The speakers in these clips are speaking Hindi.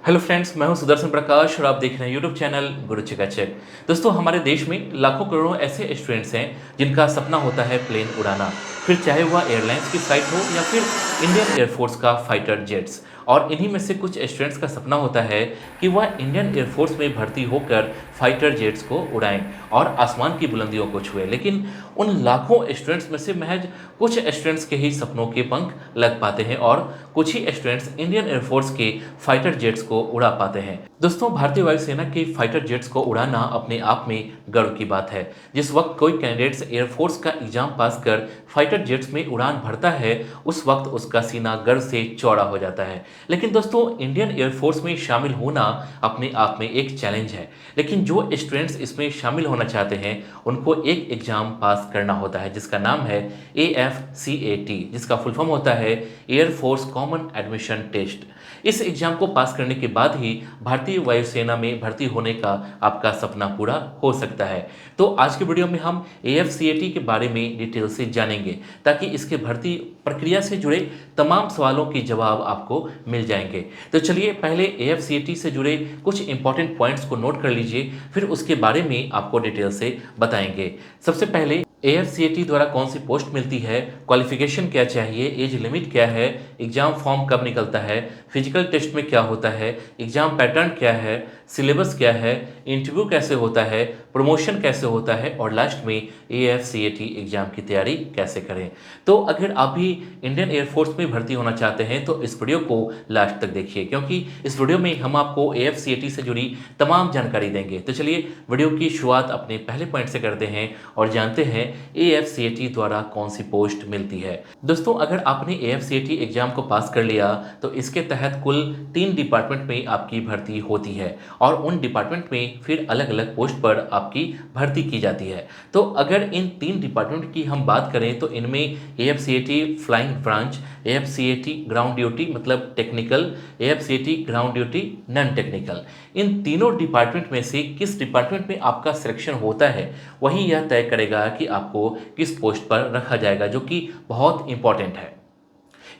हेलो फ्रेंड्स, मैं हूं सुदर्शन प्रकाश और आप देख रहे हैं यूट्यूब चैनल गुरु चकाचक। दोस्तों, हमारे देश में लाखों करोड़ों ऐसे स्टूडेंट्स हैं जिनका सपना होता है प्लेन उड़ाना। फिर चाहे वह एयरलाइंस की फ़्लाइट हो या फिर इंडियन एयरफोर्स का फाइटर जेट्स। और इन्हीं में से कुछ स्टूडेंट्स का सपना होता है कि वह इंडियन एयरफोर्स में भर्ती होकर फाइटर जेट्स को उड़ाएं और आसमान की बुलंदियों को छुएं। लेकिन उन लाखों स्टूडेंट्स में से महज कुछ स्टूडेंट्स के ही सपनों के पंख लग पाते हैं और कुछ ही स्टूडेंट्स इंडियन एयरफोर्स के फाइटर जेट्स को उड़ा पाते हैं। दोस्तों, भारतीय वायुसेना के फाइटर जेट्स को उड़ाना अपने आप में गर्व की बात है। जिस वक्त कोई कैंडिडेट्स एयरफोर्स का एग्जाम पास कर फाइटर जेट्स में उड़ान भरता है, उस वक्त उसका सीना गर्व से चौड़ा हो जाता है। लेकिन दोस्तों, इंडियन एयरफोर्स में शामिल होना अपने आप में एक चैलेंज है। लेकिन जो स्टूडेंट्स इसमें शामिल होना चाहते हैं, उनको एक एग्जाम पास करना होता है जिसका नाम है AFCAT, जिसका फुल फॉर्म होता है एयरफोर्स कॉमन एडमिशन टेस्ट। इस एग्जाम को पास करने के बाद ही भारतीय वायुसेना में भर्ती होने का आपका सपना पूरा हो सकता है। तो आज के वीडियो में हम AFCAT के बारे में डिटेल से जानेंगे ताकि इसके भर्ती प्रक्रिया से जुड़े तमाम सवालों के जवाब आपको मिल जाएंगे। तो चलिए पहले AFCAT से जुड़े कुछ इंपॉर्टेंट पॉइंट्स को नोट कर लीजिए, फिर उसके बारे में आपको डिटेल से बताएंगे। सबसे पहले AFCAT द्वारा कौन सी पोस्ट मिलती है, क्वालिफिकेशन क्या चाहिए, एज लिमिट क्या है, एग्जाम फॉर्म कब निकलता है, फिजिकल टेस्ट में क्या होता है, एग्जाम पैटर्न क्या है, सिलेबस क्या है, इंटरव्यू कैसे होता है, प्रमोशन कैसे होता है और लास्ट में AFCAT एग्जाम की तैयारी कैसे करें। तो अगर आप भी इंडियन एयरफोर्स में भर्ती होना चाहते हैं तो इस वीडियो को लास्ट तक देखिए, क्योंकि इस वीडियो में हम आपको AFCAT से जुड़ी तमाम जानकारी देंगे। तो चलिए वीडियो की शुरुआत अपने पहले पॉइंट से करते हैं और जानते हैं AFCAT द्वारा कौन सी पोस्ट मिलती है। दोस्तों, अगर आपने AFCAT एग्जाम को पास कर लिया तो इसके तहत कुल 3 डिपार्टमेंट में आपकी भर्ती होती है और उन डिपार्टमेंट में फिर अलग अलग पोस्ट पर आपकी भर्ती की जाती है। तो अगर इन 3 डिपार्टमेंट की हम बात करें तो इनमें AFCAT flying branch, AFCAT ground duty मतलब technical, AFCAT ground duty non technical, इन तीनों डिपार्टमेंट में से किस डिपार्टमेंट में आपका सिलेक्शन होता है वही यह तय करेगा कि आपको किस पोस्ट पर रखा जाएगा, जो कि बहुत इंपॉर्टेंट है।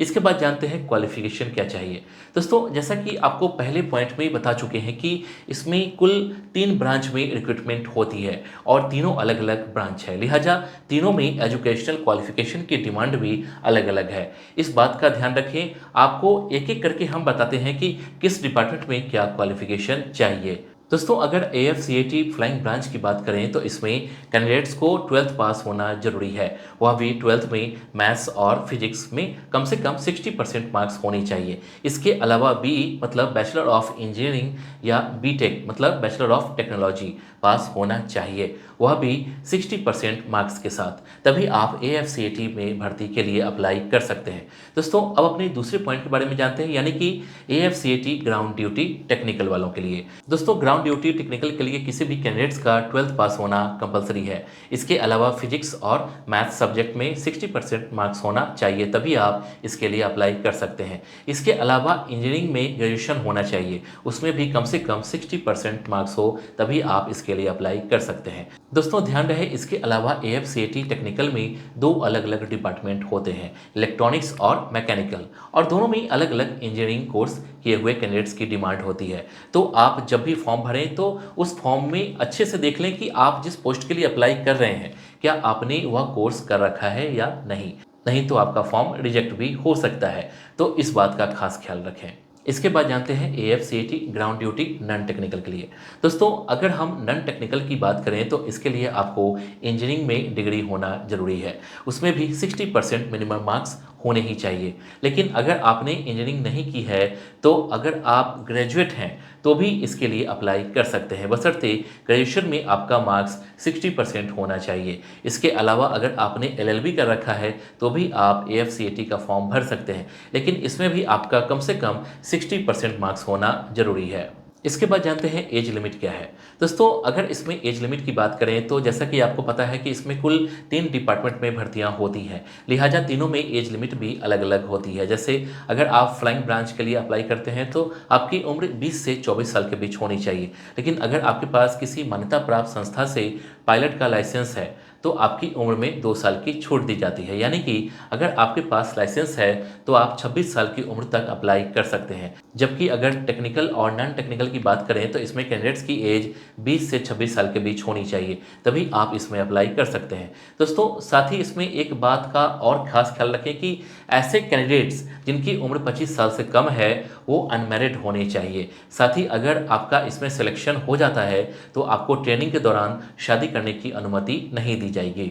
इसके बाद जानते हैं क्वालिफिकेशन क्या चाहिए। दोस्तों, जैसा कि आपको पहले पॉइंट में ही बता चुके हैं कि इसमें कुल 3 ब्रांच में रिक्रूटमेंट होती है और तीनों अलग अलग ब्रांच है, लिहाजा तीनों में एजुकेशनल क्वालिफिकेशन की डिमांड भी अलग अलग है। इस बात का ध्यान रखें, आपको एक एक करके हम बताते हैं कि किस डिपार्टमेंट में क्या क्वालिफिकेशन चाहिए। दोस्तों, अगर AFCAT फ्लाइंग ब्रांच की बात करें तो इसमें कैंडिडेट्स को 12th पास होना जरूरी है, वह भी 12th में मैथ्स और फिजिक्स में कम से कम 60% मार्क्स होनी चाहिए। इसके अलावा BE मतलब बैचलर ऑफ इंजीनियरिंग या BTech मतलब बैचलर ऑफ टेक्नोलॉजी पास होना चाहिए, वह भी 60% मार्क्स के साथ, तभी आप AFCAT में भर्ती के लिए अप्लाई कर सकते हैं। दोस्तों, अब अपने दूसरे पॉइंट के बारे में जानते हैं, यानी कि AFCAT ग्राउंड ड्यूटी टेक्निकल वालों के लिए। दोस्तों, ग्राउंड ड्यूटी टेक्निकल के लिए किसी भी कैंडिडेट्स का 12th पास होना कंपलसरी है। इसके अलावा फिजिक्स और मैथ सब्जेक्ट में 60% मार्क्स होना चाहिए, तभी आप इसके लिए अप्लाई कर सकते हैं। इसके अलावा इंजीनियरिंग में ग्रेजुएशन होना चाहिए, उसमें भी कम से कम 60% मार्क्स हो, तभी आप इसके लिए अप्लाई कर सकते हैं। दोस्तों, ध्यान रहे, इसके अलावा AFCAT टेक्निकल में 2 अलग अलग डिपार्टमेंट होते हैं, इलेक्ट्रॉनिक्स और मैकेनिकल, और दोनों में अलग अलग इंजीनियरिंग कोर्स किए हुए कैंडिडेट्स की डिमांड होती है। तो आप जब भी फॉर्म भरें तो उस फॉर्म में अच्छे से देख लें कि आप जिस पोस्ट के लिए अप्लाई कर रहे हैं क्या आपने वह कोर्स कर रखा है या नहीं। नहीं तो आपका फॉर्म रिजेक्ट भी हो सकता है, तो इस बात का खास ख्याल रखें। इसके बाद जानते हैं AFCAT ground duty non technical के लिए। दोस्तों, अगर हम नॉन टेक्निकल की बात करें तो इसके लिए आपको इंजीनियरिंग में डिग्री होना जरूरी है, उसमें भी 60% मिनिमम मार्क्स होने ही चाहिए। लेकिन अगर आपने इंजीनियरिंग नहीं की है तो अगर आप ग्रेजुएट हैं तो भी इसके लिए अप्लाई कर सकते हैं, बशर्ते ग्रेजुएशन में आपका मार्क्स 60% होना चाहिए। इसके अलावा अगर आपने LLB कर रखा है तो भी आप AFCAT का फॉर्म भर सकते हैं, लेकिन इसमें भी आपका कम से कम 60% मार्क्स होना जरूरी है। इसके बाद जानते हैं एज लिमिट क्या है। दोस्तों, अगर इसमें एज लिमिट की बात करें तो जैसा कि आपको पता है कि इसमें कुल 3 डिपार्टमेंट में भर्तियां होती हैं, लिहाजा तीनों में एज लिमिट भी अलग अलग होती है। जैसे अगर आप फ्लाइंग ब्रांच के लिए अप्लाई करते हैं तो आपकी उम्र 20 से 24 साल के बीच होनी चाहिए, लेकिन अगर आपके पास किसी मान्यता प्राप्त संस्था से पायलट का लाइसेंस है तो आपकी उम्र में 2 साल की छूट दी जाती है। यानी कि अगर आपके पास लाइसेंस है तो आप 26 साल की उम्र तक अप्लाई कर सकते हैं। जबकि अगर टेक्निकल और नॉन टेक्निकल की बात करें तो इसमें कैंडिडेट्स की एज 20 से 26 साल के बीच होनी चाहिए, तभी आप इसमें अप्लाई कर सकते हैं। दोस्तों साथ ही इसमें एक बात का और खास ख्याल रखें कि ऐसे कैंडिडेट्स जिनकी उम्र 25 साल से कम है वो अनमैरिड होने चाहिए। साथ ही अगर आपका इसमें सिलेक्शन हो जाता है तो आपको ट्रेनिंग के दौरान शादी करने की अनुमति नहीं दी जाएगी।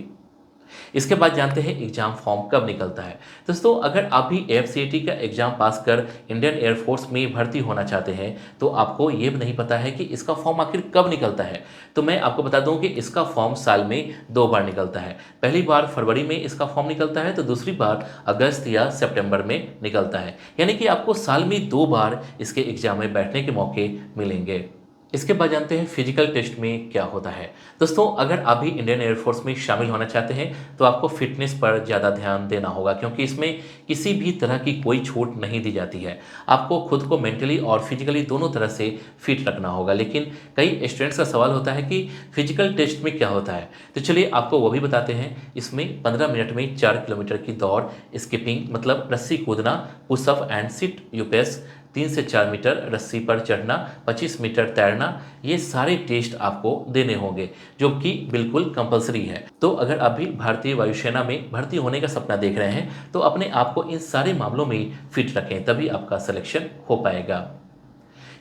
इसके बाद जानते हैं एग्जाम फॉर्म कब निकलता है। दोस्तों अगर आप भी AFCAT का एग्जाम पास कर इंडियन एयरफोर्स में भर्ती होना चाहते हैं तो आपको ये नहीं पता है कि इसका फॉर्म आखिर कब निकलता है, तो मैं आपको बता दूं कि इसका फॉर्म साल में 2 बार निकलता है। पहली बार फरवरी में इसका फॉर्म निकलता है तो दूसरी बार अगस्त या सितंबर में निकलता है। यानी कि आपको साल में 2 बार इसके एग्जाम में बैठने के मौके मिलेंगे। इसके बाद जानते हैं फिजिकल टेस्ट में क्या होता है। दोस्तों अगर आप भी इंडियन एयरफोर्स में शामिल होना चाहते हैं तो आपको फिटनेस पर ज़्यादा ध्यान देना होगा, क्योंकि इसमें किसी भी तरह की कोई छूट नहीं दी जाती है। आपको खुद को मेंटली और फिजिकली दोनों तरह से फिट रखना होगा। लेकिन कई स्टूडेंट्स का सवाल होता है कि फिजिकल टेस्ट में क्या होता है, तो चलिए आपको वो भी बताते हैं। इसमें 15 मिनट में 4 किलोमीटर की दौड़, स्किपिंग मतलब रस्सी कूदना, पुशअप एंड सिट यूपेस, 3 से 4 मीटर रस्सी पर चढ़ना, 25 मीटर तैरना, ये सारे टेस्ट आपको देने होंगे जो कि बिल्कुल कंपलसरी है। तो अगर आप भी भारतीय वायुसेना में भर्ती होने का सपना देख रहे हैं तो अपने आप को इन सारे मामलों में फिट रखें, तभी आपका सिलेक्शन हो पाएगा।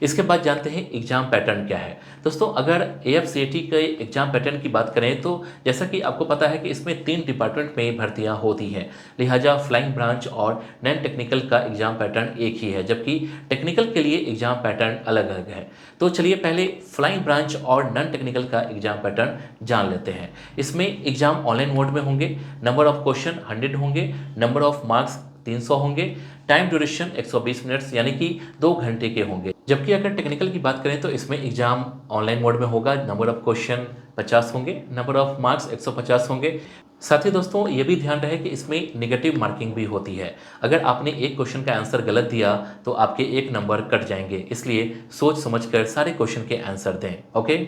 इसके बाद जानते हैं एग्जाम पैटर्न क्या है। दोस्तों अगर AFCAT के एग्जाम पैटर्न की बात करें तो जैसा कि आपको पता है कि इसमें 3 डिपार्टमेंट में भर्तियां होती हैं, लिहाजा फ्लाइंग ब्रांच और नॉन टेक्निकल का एग्जाम पैटर्न एक ही है, जबकि टेक्निकल के लिए एग्जाम पैटर्न अलग अलग है। तो चलिए पहले फ्लाइंग ब्रांच और नॉन टेक्निकल का एग्जाम पैटर्न जान लेते हैं। इसमें एग्जाम ऑनलाइन मोड में होंगे, नंबर ऑफ क्वेश्चन 100 होंगे, नंबर ऑफ मार्क्स 300 होंगे, टाइम ड्यूरेशन 120 मिनट्स यानी कि 2 घंटे के होंगे। जबकि अगर टेक्निकल की बात करें तो इसमें एग्जाम ऑनलाइन मोड में होगा, नंबर ऑफ क्वेश्चन 50 होंगे, नंबर ऑफ मार्क्स 150 होंगे। साथ ही दोस्तों ये भी ध्यान रहे कि इसमें नेगेटिव मार्किंग भी होती है। अगर आपने एक क्वेश्चन का आंसर गलत दिया तो आपके 1 नंबर कट जाएंगे, इसलिए सोच समझकर सारे क्वेश्चन के आंसर दें। ओके,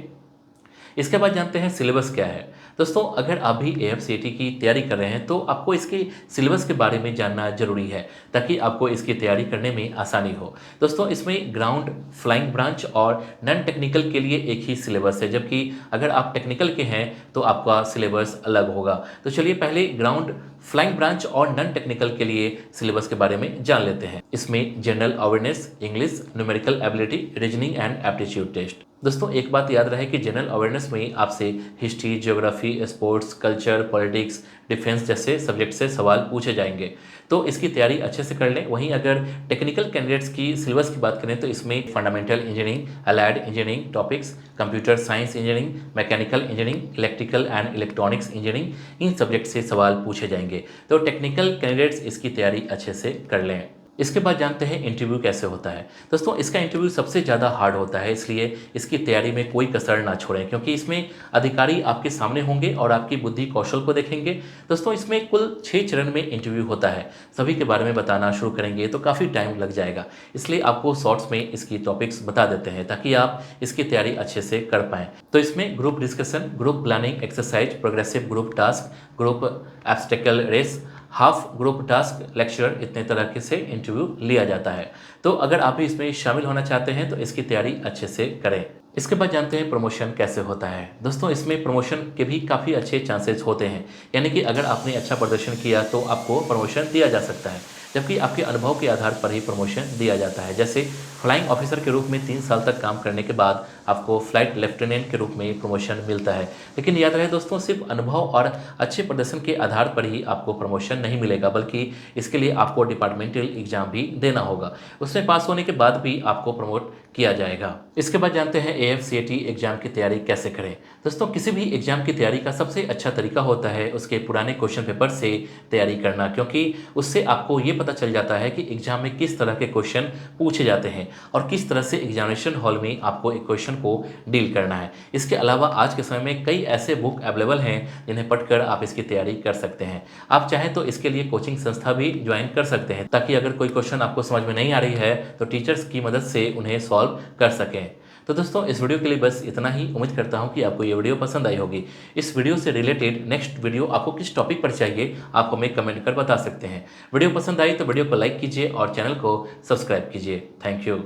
इसके बाद जानते हैं सिलेबस क्या है। दोस्तों अगर आप भी AFCAT की तैयारी कर रहे हैं तो आपको इसके सिलेबस के बारे में जानना जरूरी है, ताकि आपको इसकी तैयारी करने में आसानी हो। दोस्तों इसमें ग्राउंड, फ्लाइंग ब्रांच और नॉन टेक्निकल के लिए एक ही सिलेबस है, जबकि अगर आप टेक्निकल के हैं तो आपका सिलेबस अलग होगा। तो चलिए पहले ग्राउंड, फ्लाइंग ब्रांच और नॉन टेक्निकल के लिए सिलेबस के बारे में जान लेते हैं। इसमें general awareness, English, numerical ability, reasoning and aptitude test. दोस्तों एक बात याद रहे कि जनरल अवेयरनेस में आपसे history, geography, sports, culture, politics, defence जैसे सब्जेक्ट से सवाल पूछे जाएंगे, तो इसकी तैयारी अच्छे से कर लें। वहीं अगर टेक्निकल कैंडिडेट्स की सिलेबस की बात करें तो इसमें fundamental engineering, allied engineering topics, computer science engineering, mechanical engineering, electrical and electronics engineering, in subject से सवाल पूछे जाएंगे। तो टेक्निकल कैंडिडेट्स इसकी तैयारी अच्छे से कर लें। इसके बाद जानते हैं इंटरव्यू कैसे होता है। दोस्तों इसका इंटरव्यू सबसे ज़्यादा हार्ड होता है, इसलिए इसकी तैयारी में कोई कसर ना छोड़ें, क्योंकि इसमें अधिकारी आपके सामने होंगे और आपकी बुद्धि कौशल को देखेंगे। दोस्तों इसमें कुल 6 चरण में इंटरव्यू होता है। सभी के बारे में बताना शुरू करेंगे तो काफ़ी टाइम लग जाएगा, इसलिए आपको शॉर्ट्स में इसकी टॉपिक्स बता देते हैं ताकि आप इसकी तैयारी अच्छे से कर पाएँ। तो इसमें group discussion, group planning exercise, progressive group task, group obstacle race, half group task, lecturer, इतने तरह के से इंटरव्यू लिया जाता है। तो अगर आप भी इसमें शामिल होना चाहते हैं तो इसकी तैयारी अच्छे से करें। इसके बाद जानते हैं प्रमोशन कैसे होता है। दोस्तों इसमें प्रमोशन के भी काफ़ी अच्छे चांसेस होते हैं, यानी कि अगर आपने अच्छा प्रदर्शन किया तो आपको प्रमोशन दिया जा सकता है, जबकि आपके अनुभव के आधार पर ही प्रमोशन दिया जाता है। जैसे फ्लाइंग ऑफिसर के रूप में 3 साल तक काम करने के बाद आपको फ्लाइट लेफ्टिनेंट के रूप में प्रमोशन मिलता है। लेकिन याद रहे दोस्तों, सिर्फ अनुभव और अच्छे प्रदर्शन के आधार पर ही आपको प्रमोशन नहीं मिलेगा, बल्कि इसके लिए आपको डिपार्टमेंटल एग्जाम भी देना होगा। उसमें पास होने के बाद भी आपको प्रमोट किया जाएगा। इसके बाद जानते हैं AFCAT एग्जाम की तैयारी कैसे करें। दोस्तों किसी भी एग्जाम की तैयारी का सबसे अच्छा तरीका होता है उसके पुराने क्वेश्चन पेपर से तैयारी करना, क्योंकि उससे आपको ये पता चल जाता है कि एग्जाम में किस तरह के क्वेश्चन पूछे जाते हैं और किस तरह से एग्जामिनेशन हॉल में आपको एक क्वेश्चन को डील करना है। इसके अलावा आज के समय में कई ऐसे बुक अवेलेबल हैं जिन्हें पढ़कर आप इसकी तैयारी कर सकते हैं। आप चाहें तो इसके लिए कोचिंग संस्था भी ज्वाइन कर सकते हैं, ताकि अगर कोई क्वेश्चन आपको समझ में नहीं आ रही है तो टीचर्स की मदद से उन्हें सॉल्व कर सकें। तो दोस्तों इस वीडियो के लिए बस इतना ही। उम्मीद करता हूँ कि आपको ये वीडियो पसंद आई होगी। इस वीडियो से रिलेटेड नेक्स्ट वीडियो आपको किस टॉपिक पर चाहिए आप हमें कमेंट कर बता सकते हैं। वीडियो पसंद आई तो वीडियो को लाइक कीजिए और चैनल को सब्सक्राइब कीजिए। Thank you.